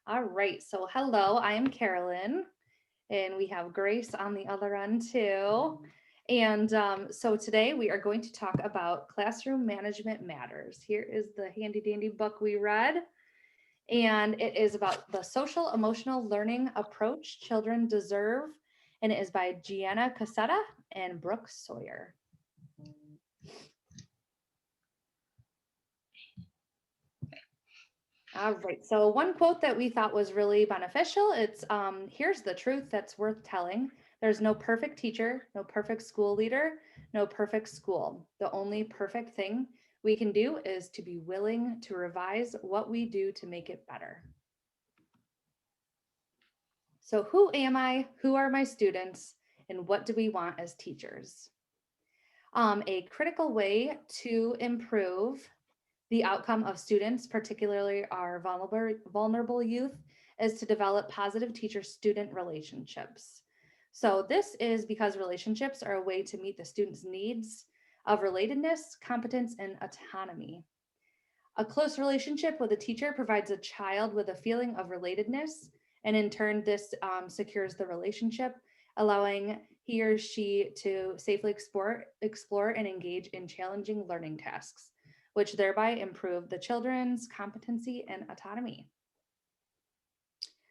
All right, so hello, I am Carolyn, and we have Grace on the other end too. And so today we are going to talk about classroom management matters. Here is the handy dandy book we read, and it is about the social emotional learning approach children deserve, and it is by Gianna Cassetta and Brooke Sawyer. All right. So one quote that we thought was really beneficial, it's here's the truth that's worth telling. There's no perfect teacher, no perfect school leader, no perfect school. The only perfect thing we can do is to be willing to revise what we do to make it better. So who am I? Who are my students? And what do we want as teachers? A critical way to improve the outcome of students, particularly our vulnerable youth, is to develop positive teacher-student relationships. So this is because relationships are a way to meet the student's needs of relatedness, competence, and autonomy. A close relationship with a teacher provides a child with a feeling of relatedness, and in turn, this secures the relationship, allowing he or she to safely explore and engage in challenging learning tasks, which thereby improve the children's competency and autonomy.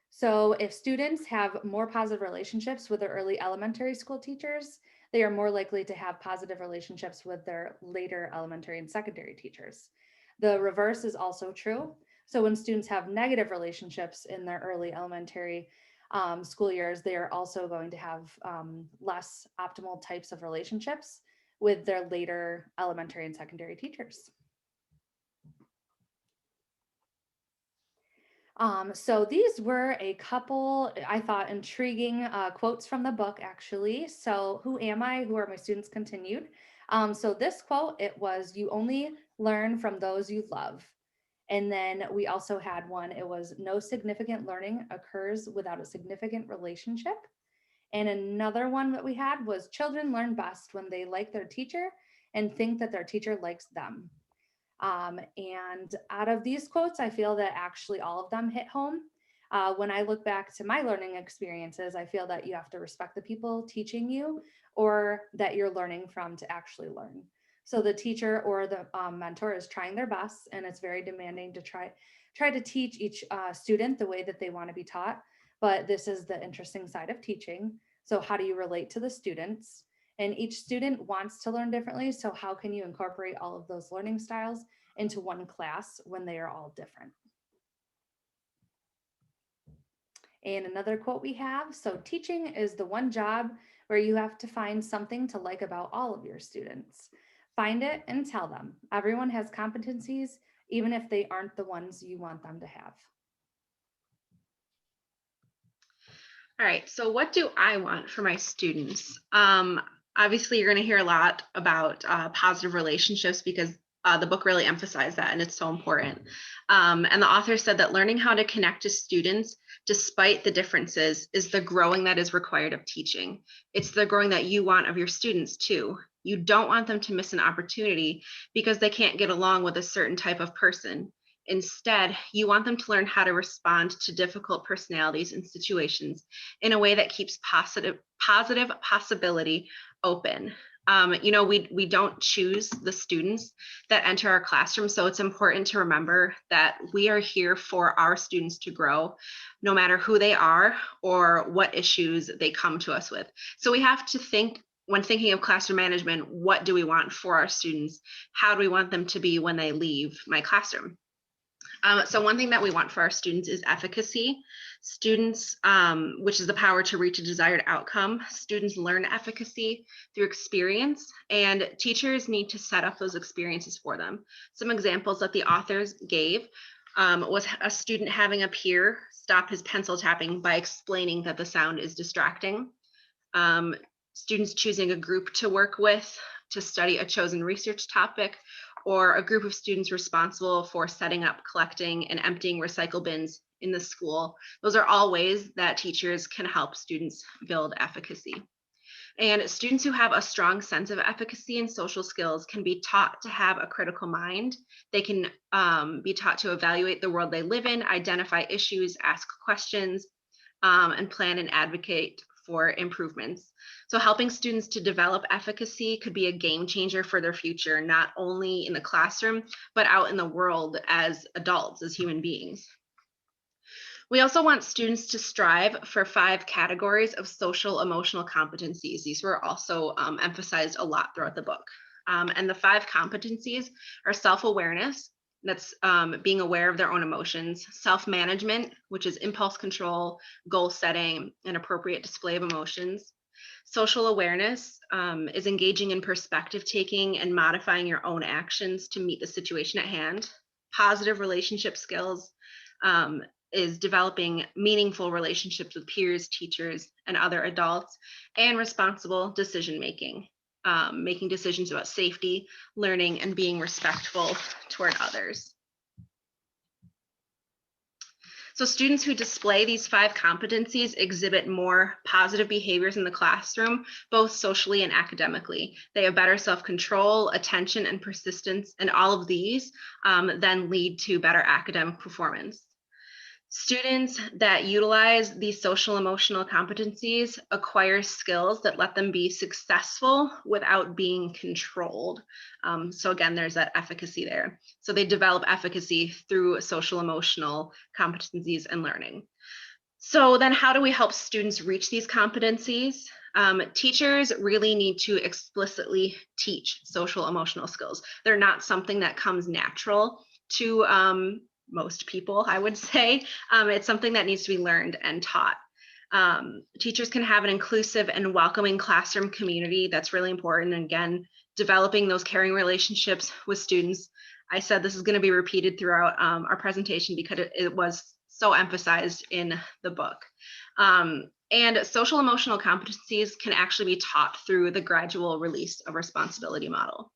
So if students have more positive relationships with their early elementary school teachers, they are more likely to have positive relationships with their later elementary and secondary teachers. The reverse is also true. So when students have negative relationships in their early elementary school years, they are also going to have less optimal types of relationships with their later elementary and secondary teachers. So these were a couple, I thought, intriguing quotes from the book, actually. So who am I? Who are my students? Continued. So this quote, it was, you only learn from those you love. And then we also had one, it was, no significant learning occurs without a significant relationship. And another one that we had was, children learn best when they like their teacher and think that their teacher likes them. And out of these quotes, I feel that actually all of them hit home. When I look back to my learning experiences, I feel that you have to respect the people teaching you or that you're learning from to actually learn. So the teacher or the mentor is trying their best, and it's very demanding to try to teach each student the way that they want to be taught. But this is the interesting side of teaching. So how do you relate to the students? And each student wants to learn differently. So how can you incorporate all of those learning styles into one class when they are all different? And another quote we have, so teaching is the one job where you have to find something to like about all of your students. Find it and tell them. Everyone has competencies, even if they aren't the ones you want them to have. All right, so what do I want for my students? Obviously, you're going to hear a lot about positive relationships because the book really emphasized that and it's so important. And the author said that learning how to connect to students despite the differences is the growing that is required of teaching. It's the growing that you want of your students too. You don't want them to miss an opportunity because they can't get along with a certain type of person. Instead, you want them to learn how to respond to difficult personalities and situations in a way that keeps positive possibility open. We don't choose the students that enter our classroom, so it's important to remember that we are here for our students to grow, no matter who they are or what issues they come to us with. So we have to think when thinking of classroom management, what do we want for our students? How do we want them to be when they leave my classroom? So one thing that we want for our students is efficacy. Students, which is the power to reach a desired outcome. Students learn efficacy through experience, and teachers need to set up those experiences for them. Some examples that the authors gave was a student having a peer stop his pencil tapping by explaining that the sound is distracting. Um, Students choosing a group to work with to study a chosen research topic, or a group of students responsible for setting up, collecting, and emptying recycle bins in the school. Those are all ways that teachers can help students build efficacy. And students who have a strong sense of efficacy and social skills can be taught to have a critical mind. They can be taught to evaluate the world they live in, identify issues, ask questions, and plan and advocate for improvements. So, helping students to develop efficacy could be a game changer for their future, not only in the classroom, but out in the world as adults, as human beings. We also want students to strive for 5 categories of social emotional competencies. These were also emphasized a lot throughout the book. And the 5 competencies are self awareness, that's being aware of their own emotions, self management, which is impulse control, goal setting, and appropriate display of emotions. Social awareness is engaging in perspective taking and modifying your own actions to meet the situation at hand. Positive relationship skills um, is developing meaningful relationships with peers, teachers, and other adults, and responsible decision making, making decisions about safety, learning, and being respectful toward others. So students who display these 5 competencies exhibit more positive behaviors in the classroom, both socially and academically. They have better self-control, attention, and persistence, and all of these then lead to better academic performance. Students that utilize these social emotional competencies acquire skills that let them be successful without being controlled. So, again, there's that efficacy there. So, they develop efficacy through social emotional competencies and learning. So, then how do we help students reach these competencies? Teachers really need to explicitly teach social emotional skills. They're not something that comes natural to most people, I would say. It's something that needs to be learned and taught. Teachers can have an inclusive and welcoming classroom community. That's really important. And again, developing those caring relationships with students. I said this is going to be repeated throughout our presentation because it was so emphasized in the book. And social emotional competencies can actually be taught through the gradual release of responsibility model.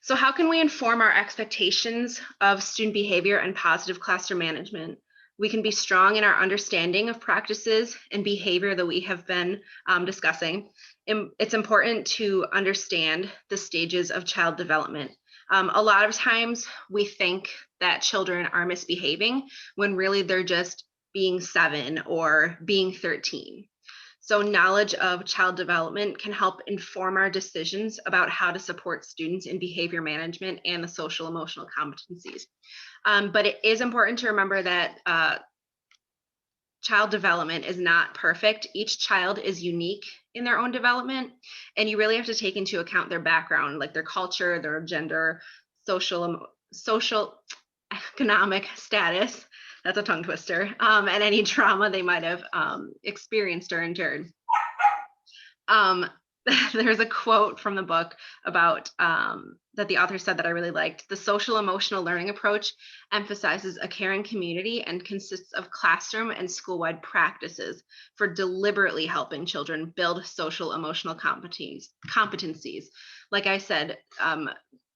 So, how can we inform our expectations of student behavior and positive classroom management? We can be strong in our understanding of practices and behavior that we have been discussing. It's important to understand the stages of child development. A lot of times we think that children are misbehaving when really they're just being 7 or being 13. So, knowledge of child development can help inform our decisions about how to support students in behavior management and the social emotional competencies. But it is important to remember that child development is not perfect. Each child is unique in their own development, and you really have to take into account their background, like their culture, their gender, social economic status. That's a tongue twister, and any trauma they might have experienced or endured. Um, there's a quote from the book about that the author said that I really liked. The social emotional learning approach emphasizes a caring community and consists of classroom and school-wide practices for deliberately helping children build social emotional competencies. Like I said,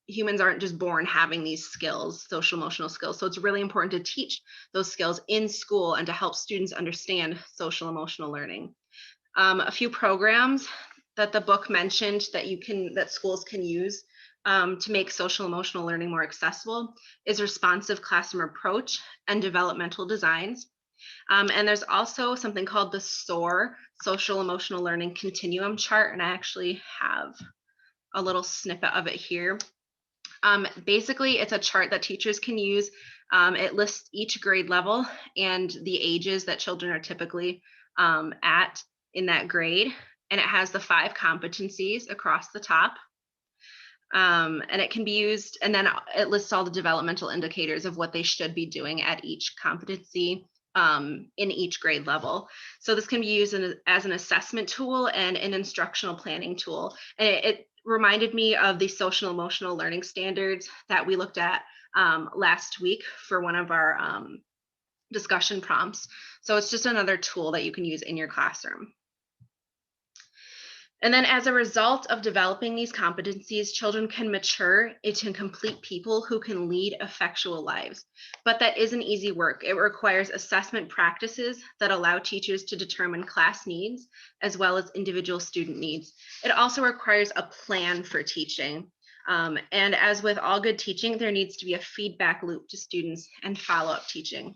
humans aren't just born having these skills, social emotional skills. So it's really important to teach those skills in school and to help students understand social emotional learning. A few programs that the book mentioned that schools can use to make social emotional learning more accessible is responsive classroom approach and developmental designs. And there's also something called the SOAR, social emotional learning continuum chart, and I actually have a little snippet of it here. Basically, it's a chart that teachers can use. It lists each grade level and the ages that children are typically at in that grade. And it has the 5 competencies across the top. And it can be used, and then it lists all the developmental indicators of what they should be doing at each competency in each grade level. So this can be used as an assessment tool and an instructional planning tool. And it reminded me of the social emotional learning standards that we looked at last week for one of our discussion prompts. So it's just another tool that you can use in your classroom. And then, as a result of developing these competencies, children can mature into complete people who can lead effectual lives. But that isn't easy work. It requires assessment practices that allow teachers to determine class needs as well as individual student needs. It also requires a plan for teaching. And as with all good teaching, there needs to be a feedback loop to students and follow up teaching.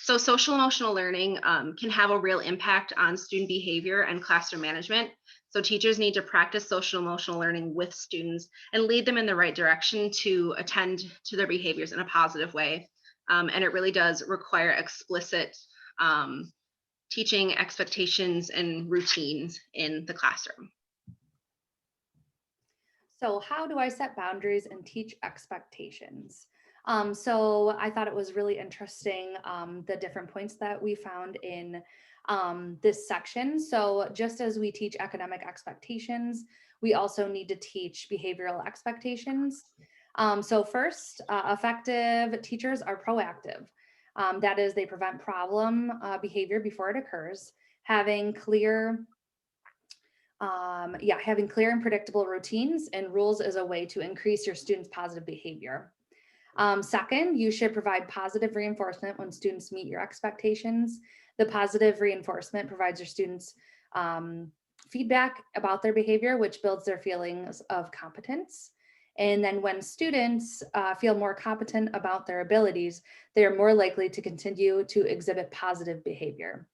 So, social emotional learning can have a real impact on student behavior and classroom management. So, teachers need to practice social emotional learning with students and lead them in the right direction to attend to their behaviors in a positive way. And it really does require explicit um, teaching expectations and routines in the classroom. So, how do I set boundaries and teach expectations? So, I thought it was really interesting the different points that we found in this section. So, just as we teach academic expectations, we also need to teach behavioral expectations. So, first, effective teachers are proactive. That is, they prevent problem behavior before it occurs, having clear having clear and predictable routines and rules is a way to increase your students' positive behavior. Second, you should provide positive reinforcement when students meet your expectations. The positive reinforcement provides your students feedback about their behavior, which builds their feelings of competence. And then when students feel more competent about their abilities, they are more likely to continue to exhibit positive behavior.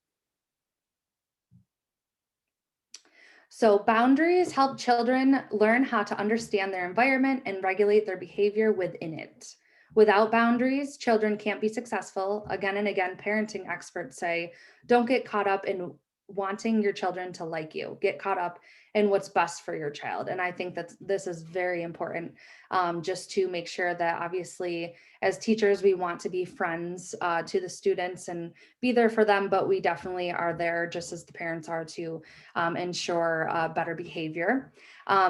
So, boundaries help children learn how to understand their environment and regulate their behavior within it. Without boundaries, children can't be successful. Again and again, parenting experts say, don't get caught up in wanting your children to like you, get caught up in what's best for your child. And I think that this is very important, just to make sure that obviously, as teachers, we want to be friends to the students and be there for them, but we definitely are there just as the parents are to ensure better behavior.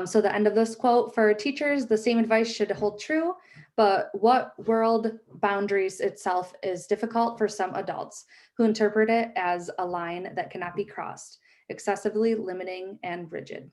So the end of this quote: for teachers, the same advice should hold true, but what world boundaries itself is difficult for some adults who interpret it as a line that cannot be crossed, excessively limiting and rigid.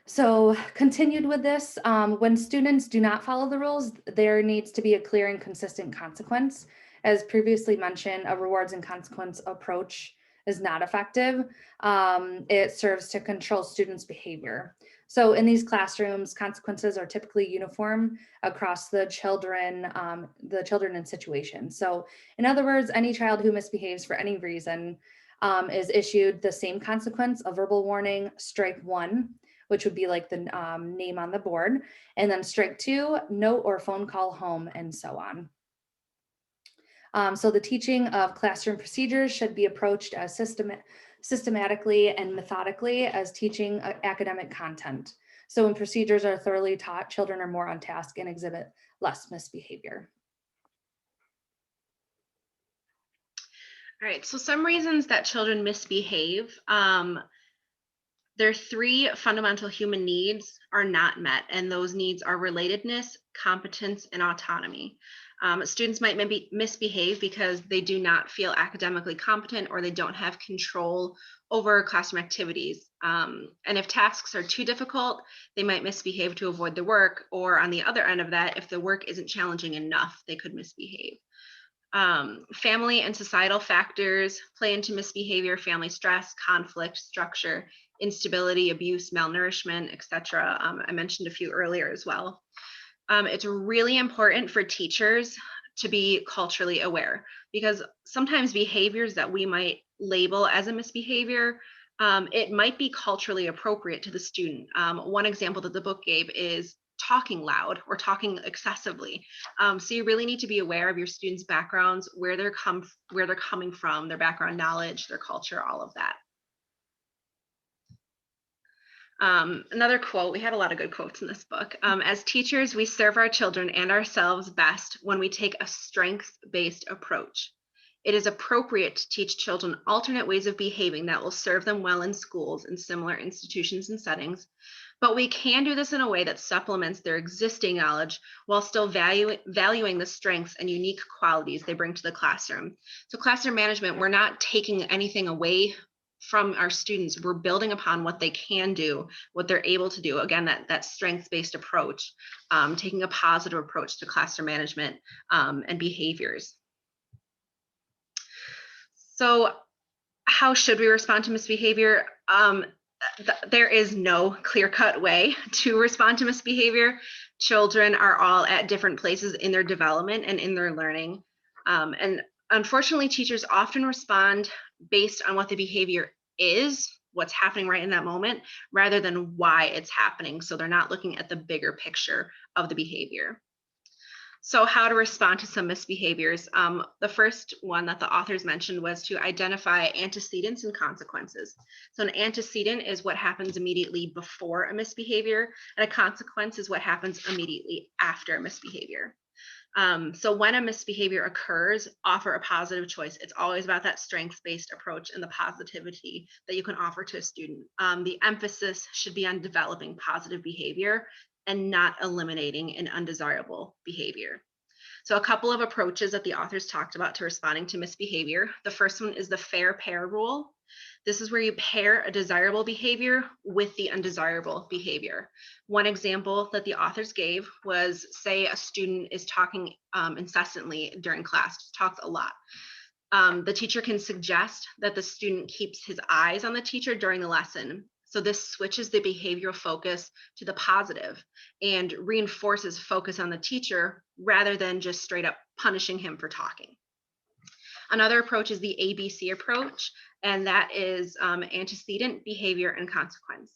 So, continued with this, when students do not follow the rules, there needs to be a clear and consistent consequence. As previously mentioned, a rewards and consequence approach is not effective. It serves to control students' behavior. So, in these classrooms, consequences are typically uniform across the children in situation. So, in other words, any child who misbehaves for any reason is issued the same consequence: a verbal warning, strike one, which would be like the name on the board. And then strike two, note or phone call home, and so on. So the teaching of classroom procedures should be approached as systematically and methodically as teaching academic content. So when procedures are thoroughly taught, children are more on task and exhibit less misbehavior. All right, so some reasons that children misbehave. Their three fundamental human needs are not met, and those needs are relatedness, competence, and autonomy. Students might maybe misbehave because they do not feel academically competent or they don't have control over classroom activities. And if tasks are too difficult, they might misbehave to avoid the work, or on the other end of that, if the work isn't challenging enough, they could misbehave. Family and societal factors play into misbehavior: family stress, conflict, structure, instability, abuse, malnourishment, etc. I mentioned a few earlier as well. It's really important for teachers to be culturally aware, because sometimes behaviors that we might label as a misbehavior, it might be culturally appropriate to the student. One example that the book gave is talking loud or talking excessively. So you really need to be aware of your students' backgrounds, where they're coming from, their background knowledge, their culture, all of that. Another quote, we had a lot of good quotes in this book. As teachers, we serve our children and ourselves best when we take a strengths based approach. It is appropriate to teach children alternate ways of behaving that will serve them well in schools and similar institutions and settings. But we can do this in a way that supplements their existing knowledge while still valuing the strengths and unique qualities they bring to the classroom. So, classroom management, we're not taking anything away from our students, we're building upon what they can do, what they're able to do. Again, that strengths-based approach, taking a positive approach to classroom management and behaviors. So how should we respond to misbehavior? There is no clear-cut way to respond to misbehavior. Children are all at different places in their development and in their learning. And unfortunately, teachers often respond based on what the behavior is, what's happening right in that moment, rather than why it's happening. So they're not looking at the bigger picture of the behavior. So, how to respond to some misbehaviors? The first one that the authors mentioned was to identify antecedents and consequences. So, an antecedent is what happens immediately before a misbehavior, and a consequence is what happens immediately after a misbehavior. So, when a misbehavior occurs, offer a positive choice. It's always about that strengths based approach and the positivity that you can offer to a student. The emphasis should be on developing positive behavior and not eliminating an undesirable behavior. So, a couple of approaches that the authors talked about to responding to misbehavior. The first one is the fair pair rule. This is where you pair a desirable behavior with the undesirable behavior. One example that the authors gave was, say a student is talking incessantly during class, talks a lot. The teacher can suggest that the student keeps his eyes on the teacher during the lesson. So this switches the behavioral focus to the positive and reinforces focus on the teacher rather than just straight up punishing him for talking. Another approach is the ABC approach, and that is antecedent, behavior, and consequence.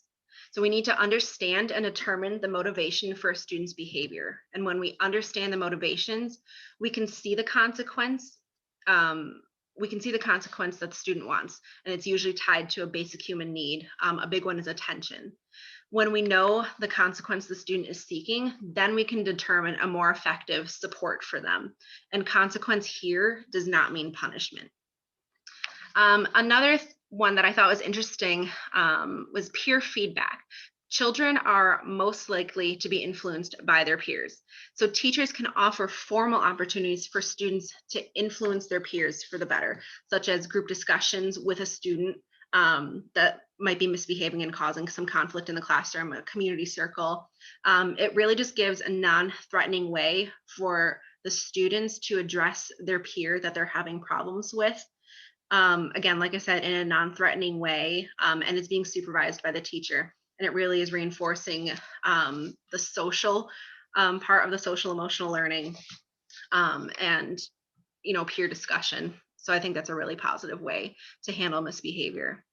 So we need to understand and determine the motivation for a student's behavior. And when we understand the motivations, we can see the consequence. We can see the consequence that the student wants, and it's usually tied to a basic human need. A big one is attention. When we know the consequence the student is seeking, then we can determine a more effective support for them. And consequence here does not mean punishment. Another one that I thought was interesting was peer feedback. Children are most likely to be influenced by their peers. So teachers can offer formal opportunities for students to influence their peers for the better, such as group discussions with a student that might be misbehaving and causing some conflict in the classroom, a community circle. It really just gives a non-threatening way for the students to address their peer that they're having problems with. Again, like I said, in a non-threatening way, and it's being supervised by the teacher. And it really is reinforcing the social part of the social emotional learning and peer discussion. So I think that's a really positive way to handle misbehavior.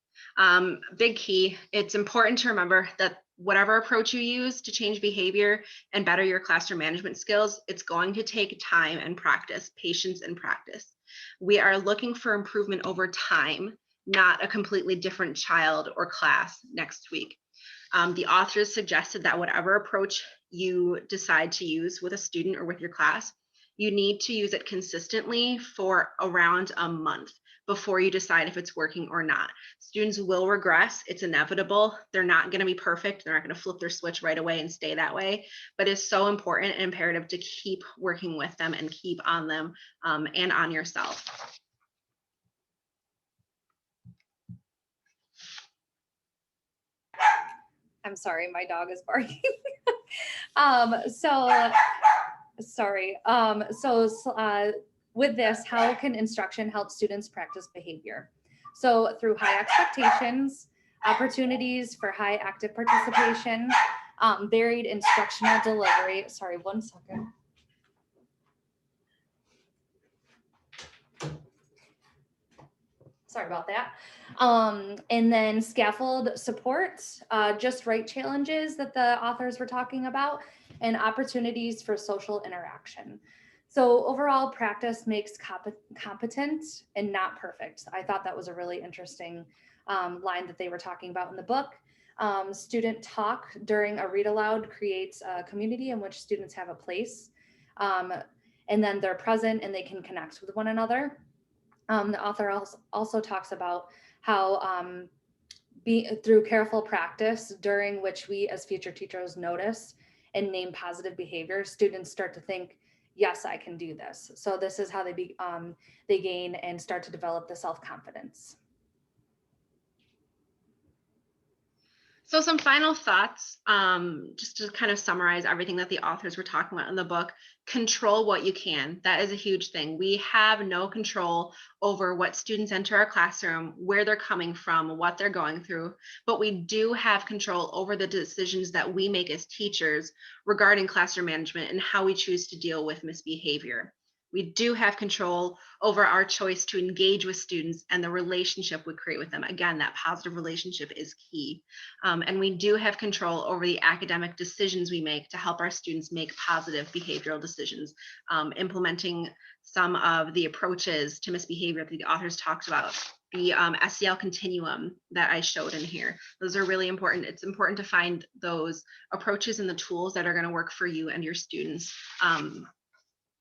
Big key, it's important to remember that whatever approach you use to change behavior and better your classroom management skills, it's going to take time and practice, patience and practice. We are looking for improvement over time, not a completely different child or class next week. The authors suggested that whatever approach you decide to use with a student or with your class, you need to use it consistently for around a month before you decide if it's working or not. Students will regress. It's inevitable. They're not going to be perfect. They're not going to flip their switch right away and stay that way. But it's so important and imperative to keep working with them and keep on them and on yourself. I'm sorry, my dog is barking. So sorry. With this, how can instruction help students practice behavior? So through high expectations, opportunities for high active participation, varied instructional delivery. Sorry, 1 second. Sorry about that. And then scaffold support, just right challenges that the authors were talking about, and opportunities for social interaction. So overall, practice makes competent and not perfect. I thought that was a really interesting line that they were talking about in the book. Student talk during a read aloud creates a community in which students have a place. And then they're present and they can connect with one another. The author also talks about how through careful practice, during which we as future teachers notice and name positive behavior, students start to think, yes, I can do this. So this is how they gain and start to develop the self-confidence. So, some final thoughts, just to kind of summarize everything that the authors were talking about in the book. Control what you can. That is a huge thing. We have no control over what students enter our classroom, where they're coming from, what they're going through, but we do have control over the decisions that we make as teachers regarding classroom management and how we choose to deal with misbehavior. We do have control over our choice to engage with students and the relationship we create with them. Again, that positive relationship is key. And we do have control over the academic decisions we make to help our students make positive behavioral decisions, implementing some of the approaches to misbehavior that the authors talked about. The SEL continuum that I showed in here. Those are really important. It's important to find those approaches and the tools that are going to work for you and your students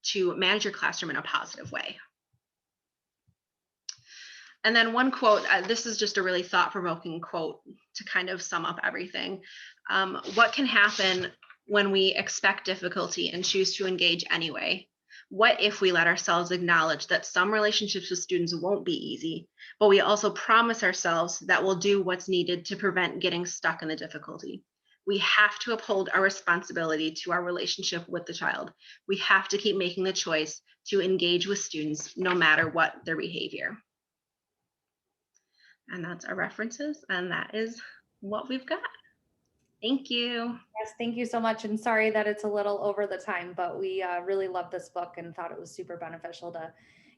to manage your classroom in a positive way. And then one quote, this is just a really thought provoking quote to kind of sum up everything. What can happen when we expect difficulty and choose to engage anyway? What if we let ourselves acknowledge that some relationships with students won't be easy, but we also promise ourselves that we'll do what's needed to prevent getting stuck in the difficulty? We have to uphold our responsibility to our relationship with the child. We have to keep making the choice to engage with students no matter what their behavior. And that's our references, and that is what we've got. Thank you. Yes, thank you so much. And sorry that it's a little over the time, but we really loved this book and thought it was super beneficial to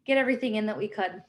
get everything in that we could.